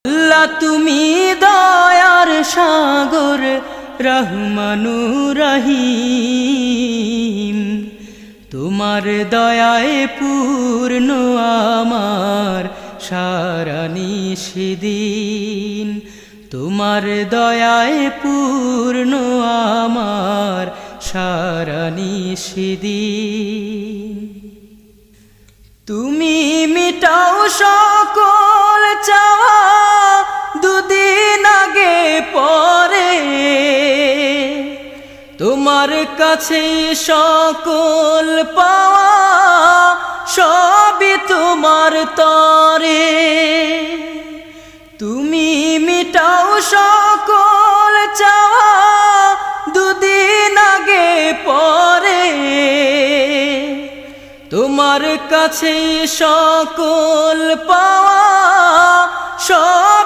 আল্লাহ তুমি দয়ার সাগর রহমানুর রহিম, তোমার দয়ায় পূর্ণ আমার সারা নিশিদিন, তোমার দয়ায় পূর্ণ আমার সারা নিশিদিন। তুমি মিটাও সকল চাওয়া দুদিন আগে পরে, তোমার কাছে সকল পাওয়া সবই তোমার তরে। তুমি মিটাও সকল চাওয়া দুদিন আগে পরে, তোমার কাছে সকল পাওয়া সব